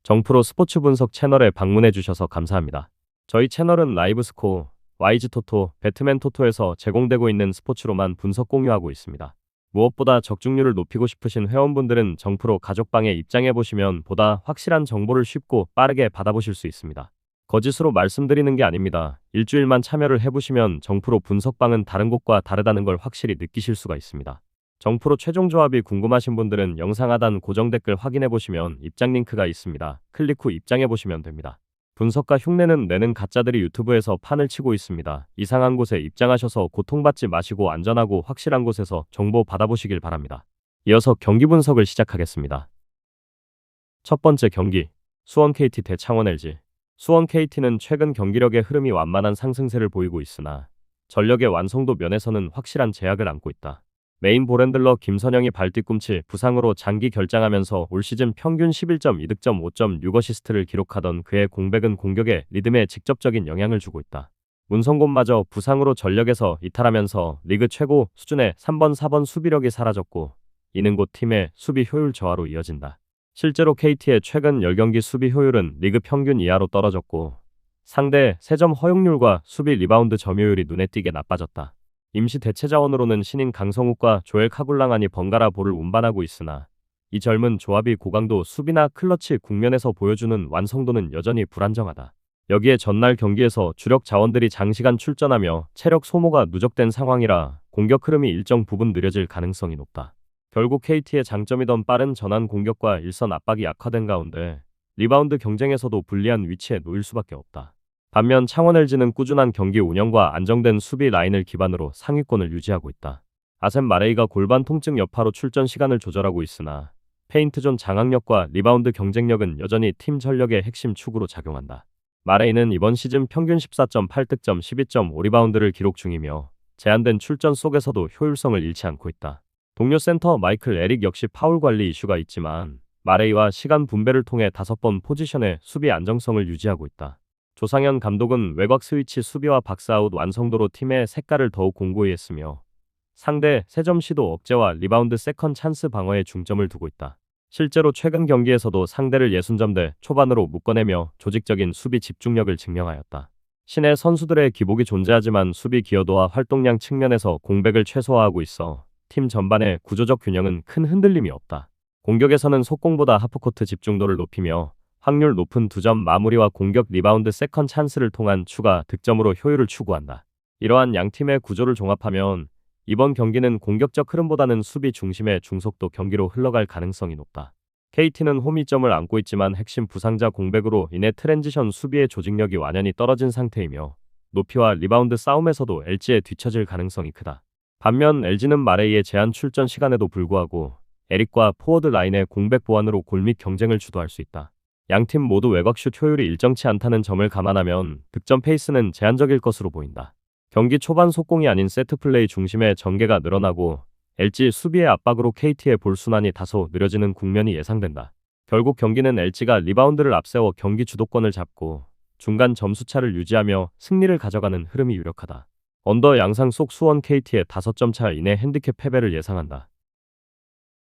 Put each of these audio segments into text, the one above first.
정프로 스포츠 분석 채널에 방문해 주셔서 감사합니다. 저희 채널은 라이브 스코어, YG 토토, 배트맨 토토에서 제공되고 있는 스포츠로만 분석 공유하고 있습니다. 무엇보다 적중률을 높이고 싶으신 회원분들은 정프로 가족방에 입장해 보시면 보다 확실한 정보를 쉽고 빠르게 받아보실 수 있습니다. 거짓으로 말씀드리는 게 아닙니다. 일주일만 참여를 해보시면 정프로 분석방은 다른 곳과 다르다는 걸 확실히 느끼실 수가 있습니다. 정프로 최종 조합이 궁금하신 분들은 영상 하단 고정 댓글 확인해 보시면 입장 링크가 있습니다. 클릭 후 입장해 보시면 됩니다. 분석가 흉내는 내는 가짜들이 유튜브에서 판을 치고 있습니다. 이상한 곳에 입장하셔서 고통받지 마시고 안전하고 확실한 곳에서 정보 받아보시길 바랍니다. 이어서 경기 분석을 시작하겠습니다. 첫 번째 경기, 수원 KT 대 창원 LG. 수원 KT는 최근 경기력의 흐름이 완만한 상승세를 보이고 있으나 전력의 완성도 면에서는 확실한 제약을 안고 있다. 메인 볼핸들러 김선영이 발뒤꿈치 부상으로 장기 결장하면서 올 시즌 평균 11점, 이득점 5.6어시스트를 기록하던 그의 공백은 공격의 리듬에 직접적인 영향을 주고 있다. 문성곤마저 부상으로 전력에서 이탈하면서 리그 최고 수준의 3번, 4번 수비력이 사라졌고 이는 곧 팀의 수비 효율 저하로 이어진다. 실제로 KT의 최근 10경기 수비 효율은 리그 평균 이하로 떨어졌고 상대 세점 허용률과 수비 리바운드 점유율이 눈에 띄게 나빠졌다. 임시 대체 자원으로는 신인 강성욱과 조엘 카굴랑안이 번갈아 볼을 운반하고 있으나 이 젊은 조합이 고강도 수비나 클러치 국면에서 보여주는 완성도는 여전히 불안정하다. 여기에 전날 경기에서 주력 자원들이 장시간 출전하며 체력 소모가 누적된 상황이라 공격 흐름이 일정 부분 느려질 가능성이 높다. 결국 KT의 장점이던 빠른 전환 공격과 일선 압박이 약화된 가운데 리바운드 경쟁에서도 불리한 위치에 놓일 수밖에 없다. 반면 창원 LG는 꾸준한 경기 운영과 안정된 수비 라인을 기반으로 상위권을 유지하고 있다. 아셈 마레이가 골반 통증 여파로 출전 시간을 조절하고 있으나 페인트존 장악력과 리바운드 경쟁력은 여전히 팀 전력의 핵심 축으로 작용한다. 마레이는 이번 시즌 평균 14.8득점 12.5리바운드를 기록 중이며 제한된 출전 속에서도 효율성을 잃지 않고 있다. 동료 센터 마이클 에릭 역시 파울 관리 이슈가 있지만 마레이와 시간 분배를 통해 5번 포지션의 수비 안정성을 유지하고 있다. 조상현 감독은 외곽 스위치 수비와 박스아웃 완성도로 팀의 색깔을 더욱 공고히 했으며 상대 세점 시도 억제와 리바운드 세컨 찬스 방어에 중점을 두고 있다. 실제로 최근 경기에서도 상대를 60점대 초반으로 묶어내며 조직적인 수비 집중력을 증명하였다. 신의 선수들의 기복이 존재하지만 수비 기여도와 활동량 측면에서 공백을 최소화하고 있어 팀 전반의 구조적 균형은 큰 흔들림이 없다. 공격에서는 속공보다 하프코트 집중도를 높이며 확률 높은 2점 마무리와 공격 리바운드 세컨 찬스를 통한 추가 득점으로 효율을 추구한다. 이러한 양팀의 구조를 종합하면 이번 경기는 공격적 흐름보다는 수비 중심의 중속도 경기로 흘러갈 가능성이 높다. KT는 홈이점을 안고 있지만 핵심 부상자 공백으로 인해 트랜지션 수비의 조직력이 완연히 떨어진 상태이며 높이와 리바운드 싸움에서도 LG에 뒤처질 가능성이 크다. 반면 LG는 마레이의 제한 출전 시간에도 불구하고 에릭과 포워드 라인의 공백 보완으로 골밑 경쟁을 주도할 수 있다. 양팀 모두 외곽슛 효율이 일정치 않다는 점을 감안하면 득점 페이스는 제한적일 것으로 보인다. 경기 초반 속공이 아닌 세트플레이 중심의 전개가 늘어나고 LG 수비의 압박으로 KT의 볼 순환이 다소 느려지는 국면이 예상된다. 결국 경기는 LG가 리바운드를 앞세워 경기 주도권을 잡고 중간 점수차를 유지하며 승리를 가져가는 흐름이 유력하다. 언더 양상 속 수원 KT의 5점 차 이내 핸디캡 패배를 예상한다.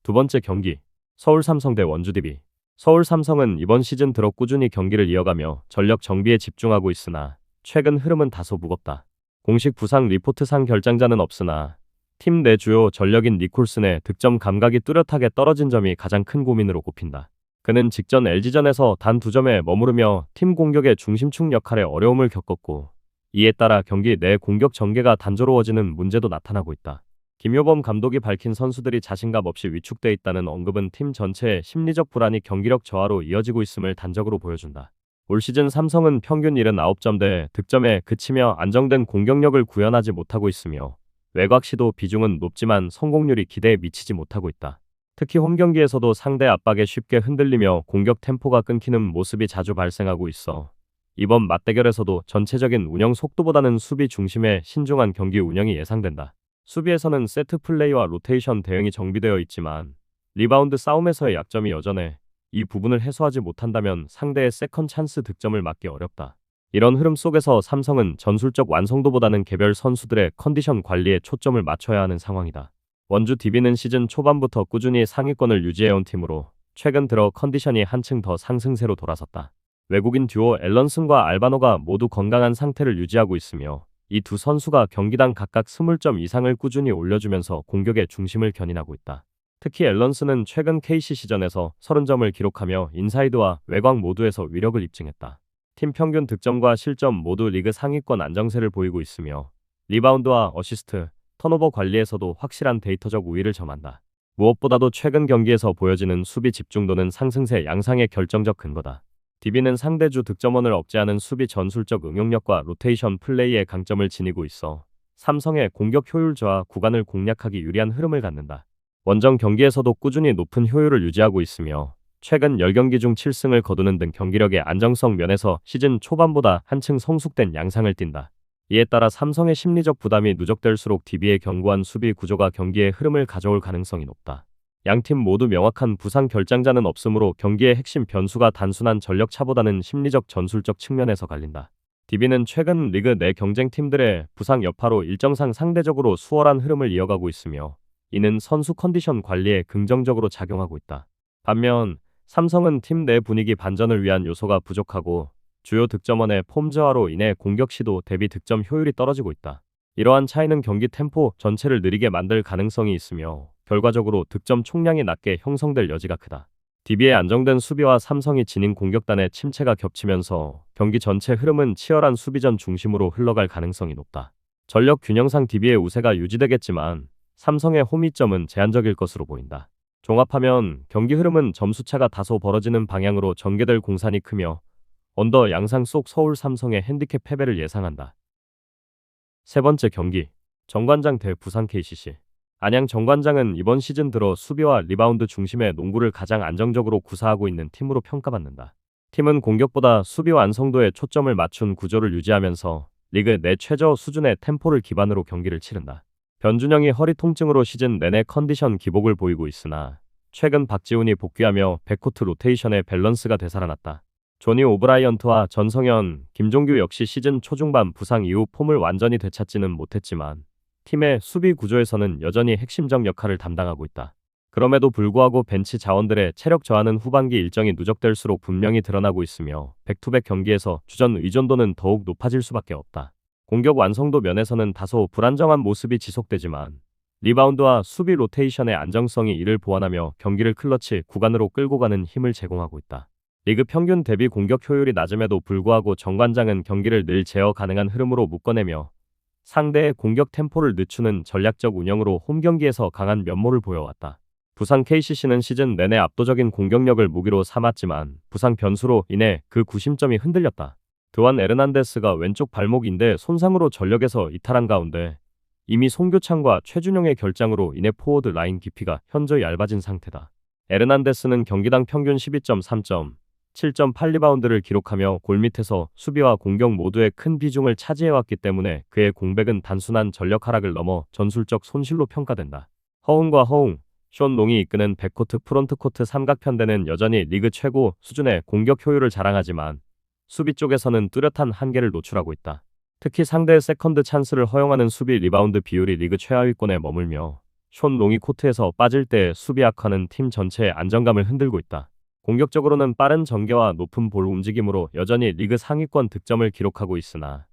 두 번째 경기, 서울 삼성 대 원주 DB. 서울 삼성은 이번 시즌 들어 꾸준히 경기를 이어가며 전력 정비에 집중하고 있으나 최근 흐름은 다소 무겁다. 공식 부상 리포트상 결장자는 없으나 팀 내 주요 전력인 니콜슨의 득점 감각이 뚜렷하게 떨어진 점이 가장 큰 고민으로 꼽힌다. 그는 직전 LG전에서 단 2점에 머무르며 팀 공격의 중심축 역할에 어려움을 겪었고 이에 따라 경기 내 공격 전개가 단조로워지는 문제도 나타나고 있다. 김효범 감독이 밝힌 선수들이 자신감 없이 위축돼 있다는 언급은 팀 전체의 심리적 불안이 경기력 저하로 이어지고 있음을 단적으로 보여준다. 올 시즌 삼성은 평균 79점대 득점에 그치며 안정된 공격력을 구현하지 못하고 있으며 외곽 시도 비중은 높지만 성공률이 기대에 미치지 못하고 있다. 특히 홈 경기에서도 상대 압박에 쉽게 흔들리며 공격 템포가 끊기는 모습이 자주 발생하고 있어 이번 맞대결에서도 전체적인 운영 속도보다는 수비 중심의 신중한 경기 운영이 예상된다. 수비에서는 세트 플레이와 로테이션 대응이 정비되어 있지만 리바운드 싸움에서의 약점이 여전해 이 부분을 해소하지 못한다면 상대의 세컨 찬스 득점을 막기 어렵다. 이런 흐름 속에서 삼성은 전술적 완성도보다는 개별 선수들의 컨디션 관리에 초점을 맞춰야 하는 상황이다. 원주 DB는 시즌 초반부터 꾸준히 상위권을 유지해온 팀으로 최근 들어 컨디션이 한층 더 상승세로 돌아섰다. 외국인 듀오 앨런슨과 알바노가 모두 건강한 상태를 유지하고 있으며 이 두 선수가 경기당 각각 20점 이상을 꾸준히 올려주면서 공격의 중심을 견인하고 있다. 특히 앨런슨은 최근 KCC전에서 30점을 기록하며 인사이드와 외곽 모두에서 위력을 입증했다. 팀 평균 득점과 실점 모두 리그 상위권 안정세를 보이고 있으며 리바운드와 어시스트, 턴오버 관리에서도 확실한 데이터적 우위를 점한다. 무엇보다도 최근 경기에서 보여지는 수비 집중도는 상승세 양상의 결정적 근거다. DB는 상대주 득점원을 억제하는 수비 전술적 응용력과 로테이션 플레이의 강점을 지니고 있어 삼성의 공격 효율 저하 구간을 공략하기 유리한 흐름을 갖는다. 원정 경기에서도 꾸준히 높은 효율을 유지하고 있으며 최근 10경기 중 7승을 거두는 등 경기력의 안정성 면에서 시즌 초반보다 한층 성숙된 양상을 띈다. 이에 따라 삼성의 심리적 부담이 누적될수록 DB의 견고한 수비 구조가 경기의 흐름을 가져올 가능성이 높다. 양팀 모두 명확한 부상 결장자는 없으므로 경기의 핵심 변수가 단순한 전력 차보다는 심리적 전술적 측면에서 갈린다. DB는 최근 리그 내 경쟁팀들의 부상 여파로 일정상 상대적으로 수월한 흐름을 이어가고 있으며 이는 선수 컨디션 관리에 긍정적으로 작용하고 있다. 반면 삼성은 팀 내 분위기 반전을 위한 요소가 부족하고 주요 득점원의 폼 저하로 인해 공격 시도 대비 득점 효율이 떨어지고 있다. 이러한 차이는 경기 템포 전체를 느리게 만들 가능성이 있으며 결과적으로 득점 총량이 낮게 형성될 여지가 크다. DB의 안정된 수비와 삼성이 지닌 공격단의 침체가 겹치면서 경기 전체 흐름은 치열한 수비전 중심으로 흘러갈 가능성이 높다. 전력 균형상 DB의 우세가 유지되겠지만 삼성의 호미점은 제한적일 것으로 보인다. 종합하면 경기 흐름은 점수차가 다소 벌어지는 방향으로 전개될 공산이 크며 언더 양상 속 서울 삼성의 핸디캡 패배를 예상한다. 세 번째 경기, 정관장 대 부산 KCC. 안양 정관장은 이번 시즌 들어 수비와 리바운드 중심의 농구를 가장 안정적으로 구사하고 있는 팀으로 평가받는다. 팀은 공격보다 수비 완성도에 초점을 맞춘 구조를 유지하면서 리그 내 최저 수준의 템포를 기반으로 경기를 치른다. 변준영이 허리 통증으로 시즌 내내 컨디션 기복을 보이고 있으나 최근 박지훈이 복귀하며 백코트 로테이션의 밸런스가 되살아났다. 조니 오브라이언트와 전성현, 김종규 역시 시즌 초중반 부상 이후 폼을 완전히 되찾지는 못했지만 팀의 수비 구조에서는 여전히 핵심적 역할을 담당하고 있다. 그럼에도 불구하고 벤치 자원들의 체력 저하는 후반기 일정이 누적될수록 분명히 드러나고 있으며 백투백 경기에서 주전 의존도는 더욱 높아질 수밖에 없다. 공격 완성도 면에서는 다소 불안정한 모습이 지속되지만 리바운드와 수비 로테이션의 안정성이 이를 보완하며 경기를 클러치 구간으로 끌고 가는 힘을 제공하고 있다. 리그 평균 대비 공격 효율이 낮음에도 불구하고 정관장은 경기를 늘 제어 가능한 흐름으로 묶어내며 상대의 공격 템포를 늦추는 전략적 운영으로 홈경기에서 강한 면모를 보여왔다. 부산 KCC는 시즌 내내 압도적인 공격력을 무기로 삼았지만 부상 변수로 인해 그 구심점이 흔들렸다. 드완 에르난데스가 왼쪽 발목 인대 손상으로 전력에서 이탈한 가운데 이미 송교창과 최준용의 결장으로 인해 포워드 라인 깊이가 현저 얇아진 상태다. 에르난데스는 경기당 평균 12.3점, 7.8리바운드를 기록하며 골밑에서 수비와 공격 모두의 큰 비중을 차지해왔기 때문에 그의 공백은 단순한 전력 하락을 넘어 전술적 손실로 평가된다. 허웅과 허웅, 숀 롱이 이끄는 백코트 프론트코트 삼각편대는 여전히 리그 최고 수준의 공격 효율을 자랑하지만 수비 쪽에서는 뚜렷한 한계를 노출하고 있다. 특히 상대의 세컨드 찬스를 허용하는 수비 리바운드 비율이 리그 최하위권에 머물며 숀 롱이 코트에서 빠질 때 수비 악화는 팀 전체의 안정감을 흔들고 있다. 공격적으로는 빠른 전개와 높은 볼 움직임으로 여전히 리그 상위권 득점을 기록하고 있으나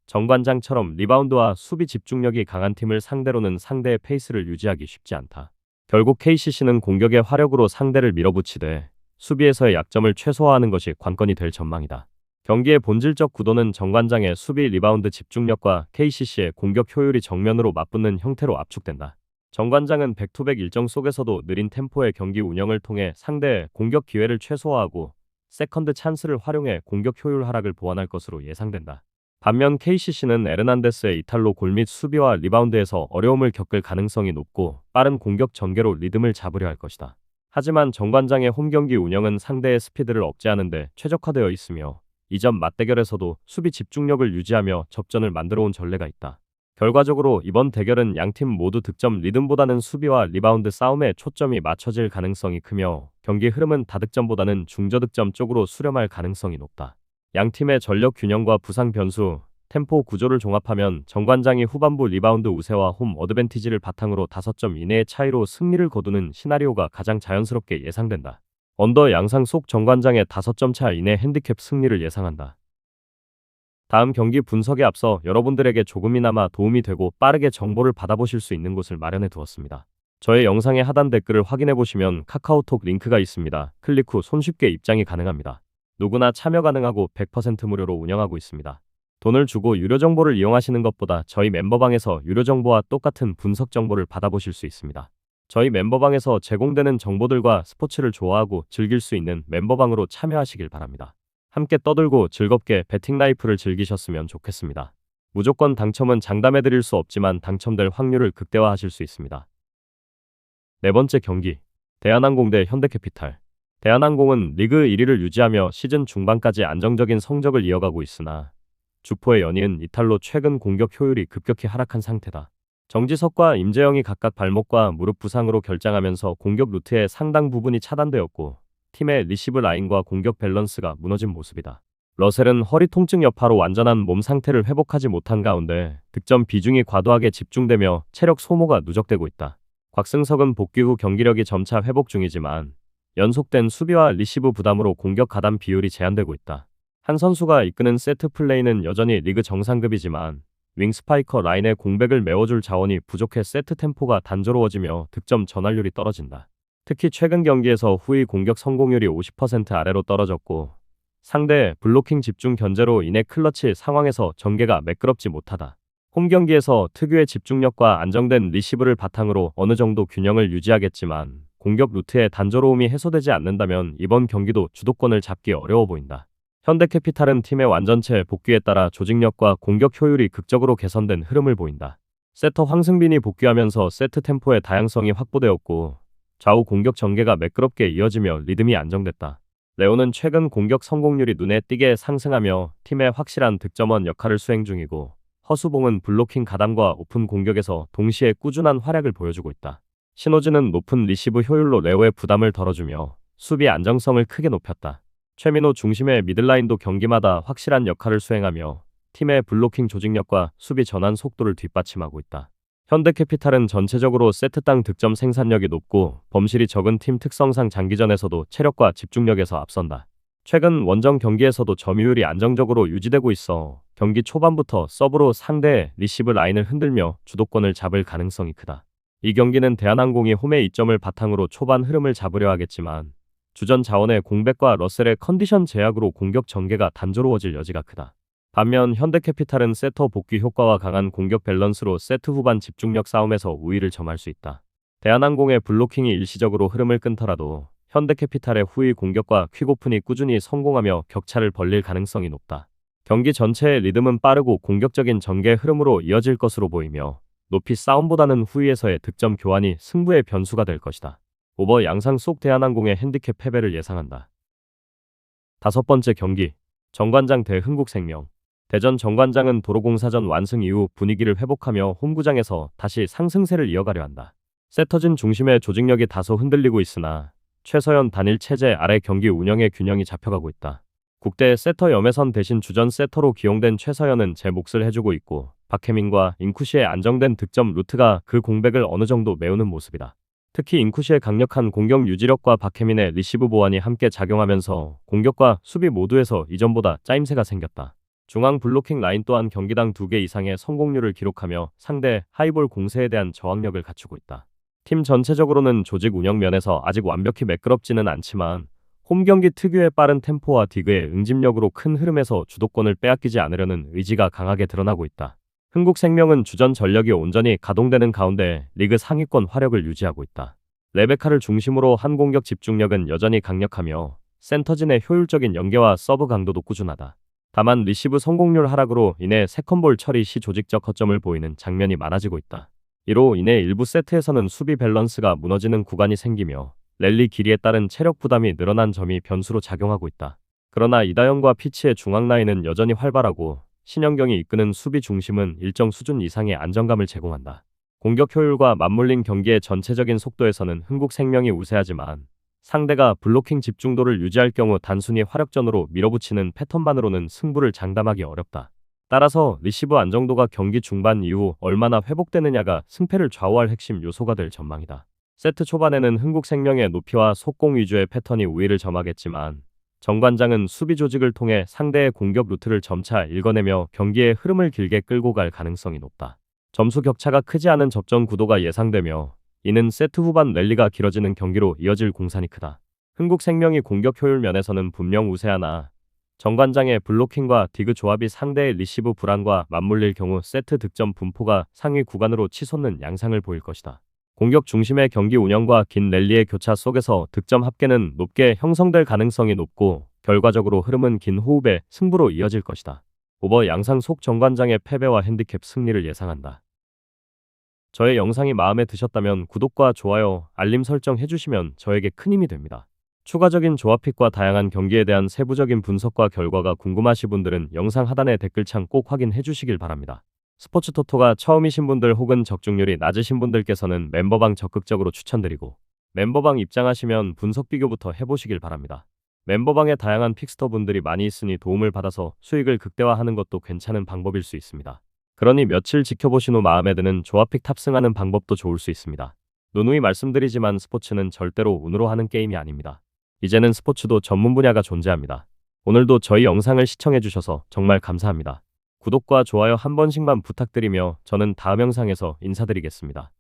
정관장처럼 리바운드와 수비 집중력이 강한 팀을 상대로는 상대의 페이스를 유지하기 쉽지 않다. 결국 KCC는 공격의 화력으로 상대를 밀어붙이되 수비에서의 약점을 최소화하는 것이 관건이 될 전망이다. 경기의 본질적 구도는 정관장의 수비 리바운드 집중력과 KCC의 공격 효율이 정면으로 맞붙는 형태로 압축된다. 정관장은 백투백 일정 속에서도 느린 템포의 경기 운영을 통해 상대의 공격 기회를 최소화하고 세컨드 찬스를 활용해 공격 효율 하락을 보완할 것으로 예상된다. 반면 KCC는 에르난데스의 이탈로 골밑 수비와 리바운드에서 어려움을 겪을 가능성이 높고 빠른 공격 전개로 리듬을 잡으려 할 것이다. 하지만 정관장의 홈경기 운영은 상대의 스피드를 억제하는 데 최적화되어 있으며 이전 맞대결에서도 수비 집중력을 유지하며 접전을 만들어온 전례가 있다. 결과적으로 이번 대결은 양팀 모두 득점 리듬보다는 수비와 리바운드 싸움에 초점이 맞춰질 가능성이 크며 경기 흐름은 다득점보다는 중저득점 쪽으로 수렴할 가능성이 높다. 양팀의 전력 균형과 부상 변수, 템포 구조를 종합하면 정관장이 후반부 리바운드 우세와 홈 어드밴티지를 바탕으로 5점 이내의 차이로 승리를 거두는 시나리오가 가장 자연스럽게 예상된다. 언더 양상 속 정관장의 5점 차 이내 핸디캡 승리를 예상한다. 다음 경기 분석에 앞서 여러분들에게 조금이나마 도움이 되고 빠르게 정보를 받아보실 수 있는 곳을 마련해 두었습니다. 저의 영상의 하단 댓글을 확인해 보시면 카카오톡 링크가 있습니다. 클릭 후 손쉽게 입장이 가능합니다. 누구나 참여 가능하고 100% 무료로 운영하고 있습니다. 돈을 주고 유료 정보를 이용하시는 것보다 저희 멤버방에서 유료 정보와 똑같은 분석 정보를 받아보실 수 있습니다. 저희 멤버방에서 제공되는 정보들과 스포츠를 좋아하고 즐길 수 있는 멤버방으로 참여하시길 바랍니다. 함께 떠들고 즐겁게 배팅 라이프를 즐기셨으면 좋겠습니다. 무조건 당첨은 장담해드릴 수 없지만 당첨될 확률을 극대화하실 수 있습니다. 네 번째 경기, 대한항공 대 현대캐피탈. 대한항공은 리그 1위를 유지하며 시즌 중반까지 안정적인 성적을 이어가고 있으나 주포의 연이은 이탈로 최근 공격 효율이 급격히 하락한 상태다. 정지석과 임재영이 각각 발목과 무릎 부상으로 결장하면서 공격 루트의 상당 부분이 차단되었고 팀의 리시브 라인과 공격 밸런스가 무너진 모습이다. 러셀은 허리 통증 여파로 완전한 몸 상태를 회복하지 못한 가운데 득점 비중이 과도하게 집중되며 체력 소모가 누적되고 있다. 곽승석은 복귀 후 경기력이 점차 회복 중이지만 연속된 수비와 리시브 부담으로 공격 가담 비율이 제한되고 있다. 한 선수가 이끄는 세트 플레이는 여전히 리그 정상급이지만 윙 스파이커 라인의 공백을 메워줄 자원이 부족해 세트 템포가 단조로워지며 득점 전환율이 떨어진다. 특히 최근 경기에서 후위 공격 성공률이 50% 아래로 떨어졌고 상대 블로킹 집중 견제로 인해 클러치 상황에서 전개가 매끄럽지 못하다. 홈 경기에서 특유의 집중력과 안정된 리시브를 바탕으로 어느 정도 균형을 유지하겠지만 공격 루트의 단조로움이 해소되지 않는다면 이번 경기도 주도권을 잡기 어려워 보인다. 현대캐피탈은 팀의 완전체 복귀에 따라 조직력과 공격 효율이 극적으로 개선된 흐름을 보인다. 세터 황승빈이 복귀하면서 세트 템포의 다양성이 확보되었고 좌우 공격 전개가 매끄럽게 이어지며 리듬이 안정됐다. 레오는 최근 공격 성공률이 눈에 띄게 상승하며 팀의 확실한 득점원 역할을 수행 중이고 허수봉은 블로킹 가담과 오픈 공격에서 동시에 꾸준한 활약을 보여주고 있다. 신호진은 높은 리시브 효율로 레오의 부담을 덜어주며 수비 안정성을 크게 높였다. 최민호 중심의 미들라인도 경기마다 확실한 역할을 수행하며 팀의 블로킹 조직력과 수비 전환 속도를 뒷받침하고 있다. 현대캐피탈은 전체적으로 세트당 득점 생산력이 높고 범실이 적은 팀 특성상 장기전에서도 체력과 집중력에서 앞선다. 최근 원정 경기에서도 점유율이 안정적으로 유지되고 있어 경기 초반부터 서브로 상대의 리시브 라인을 흔들며 주도권을 잡을 가능성이 크다. 이 경기는 대한항공이 홈의 이점을 바탕으로 초반 흐름을 잡으려 하겠지만 주전 자원의 공백과 러셀의 컨디션 제약으로 공격 전개가 단조로워질 여지가 크다. 반면 현대캐피탈은 세터 복귀 효과와 강한 공격 밸런스로 세트 후반 집중력 싸움에서 우위를 점할 수 있다. 대한항공의 블로킹이 일시적으로 흐름을 끊더라도 현대캐피탈의 후위 공격과 퀵오픈이 꾸준히 성공하며 격차를 벌릴 가능성이 높다. 경기 전체의 리듬은 빠르고 공격적인 전개 흐름으로 이어질 것으로 보이며 높이 싸움보다는 후위에서의 득점 교환이 승부의 변수가 될 것이다. 오버 양상 속 대한항공의 핸디캡 패배를 예상한다. 다섯 번째 경기, 정관장 대 흥국생명. 대전 정관장은 도로공사전 완승 이후 분위기를 회복하며 홈구장에서 다시 상승세를 이어가려 한다. 세터진 중심의 조직력이 다소 흔들리고 있으나 최서연 단일 체제 아래 경기 운영의 균형이 잡혀가고 있다. 국대 세터 염혜선 대신 주전 세터로 기용된 최서연은 제 몫을 해주고 있고 박혜민과 인쿠시의 안정된 득점 루트가 그 공백을 어느 정도 메우는 모습이다. 특히 인쿠시의 강력한 공격 유지력과 박혜민의 리시브 보완이 함께 작용하면서 공격과 수비 모두에서 이전보다 짜임새가 생겼다. 중앙 블로킹 라인 또한 경기당 2개 이상의 성공률을 기록하며 상대 하이볼 공세에 대한 저항력을 갖추고 있다. 팀 전체적으로는 조직 운영 면에서 아직 완벽히 매끄럽지는 않지만 홈 경기 특유의 빠른 템포와 디그의 응집력으로 큰 흐름에서 주도권을 빼앗기지 않으려는 의지가 강하게 드러나고 있다. 흥국생명은 주전 전력이 온전히 가동되는 가운데 리그 상위권 화력을 유지하고 있다. 레베카를 중심으로 한 공격 집중력은 여전히 강력하며 센터진의 효율적인 연계와 서브 강도도 꾸준하다. 다만 리시브 성공률 하락으로 인해 세컨볼 처리 시 조직적 허점을 보이는 장면이 많아지고 있다. 이로 인해 일부 세트에서는 수비 밸런스가 무너지는 구간이 생기며 랠리 길이에 따른 체력 부담이 늘어난 점이 변수로 작용하고 있다. 그러나 이다영과 피치의 중앙 라인은 여전히 활발하고 신영경이 이끄는 수비 중심은 일정 수준 이상의 안정감을 제공한다. 공격 효율과 맞물린 경기의 전체적인 속도에서는 흥국생명이 우세하지만 상대가 블로킹 집중도를 유지할 경우 단순히 화력전으로 밀어붙이는 패턴만으로는 승부를 장담하기 어렵다. 따라서 리시브 안정도가 경기 중반 이후 얼마나 회복되느냐가 승패를 좌우할 핵심 요소가 될 전망이다. 세트 초반에는 흥국생명의 높이와 속공 위주의 패턴이 우위를 점하겠지만 정관장은 수비 조직을 통해 상대의 공격 루트를 점차 읽어내며 경기의 흐름을 길게 끌고 갈 가능성이 높다. 점수 격차가 크지 않은 접전 구도가 예상되며 이는 세트 후반 랠리가 길어지는 경기로 이어질 공산이 크다. 흥국생명이 공격 효율 면에서는 분명 우세하나 정관장의 블로킹과 디그 조합이 상대의 리시브 불안과 맞물릴 경우 세트 득점 분포가 상위 구간으로 치솟는 양상을 보일 것이다. 공격 중심의 경기 운영과 긴 랠리의 교차 속에서 득점 합계는 높게 형성될 가능성이 높고 결과적으로 흐름은 긴 호흡의 승부로 이어질 것이다. 오버 양상 속 정관장의 패배와 핸디캡 승리를 예상한다. 저의 영상이 마음에 드셨다면 구독과 좋아요, 알림 설정 해주시면 저에게 큰 힘이 됩니다. 추가적인 조합픽과 다양한 경기에 대한 세부적인 분석과 결과가 궁금하신 분들은 영상 하단의 댓글창 꼭 확인해 주시길 바랍니다. 스포츠 토토가 처음이신 분들 혹은 적중률이 낮으신 분들께서는 멤버방 적극적으로 추천드리고 멤버방 입장하시면 분석 비교부터 해보시길 바랍니다. 멤버방에 다양한 픽스터 분들이 많이 있으니 도움을 받아서 수익을 극대화하는 것도 괜찮은 방법일 수 있습니다. 그러니 며칠 지켜보신 후 마음에 드는 조합픽 탑승하는 방법도 좋을 수 있습니다. 누누이 말씀드리지만 스포츠는 절대로 운으로 하는 게임이 아닙니다. 이제는 스포츠도 전문 분야가 존재합니다. 오늘도 저희 영상을 시청해주셔서 정말 감사합니다. 구독과 좋아요 한 번씩만 부탁드리며 저는 다음 영상에서 인사드리겠습니다.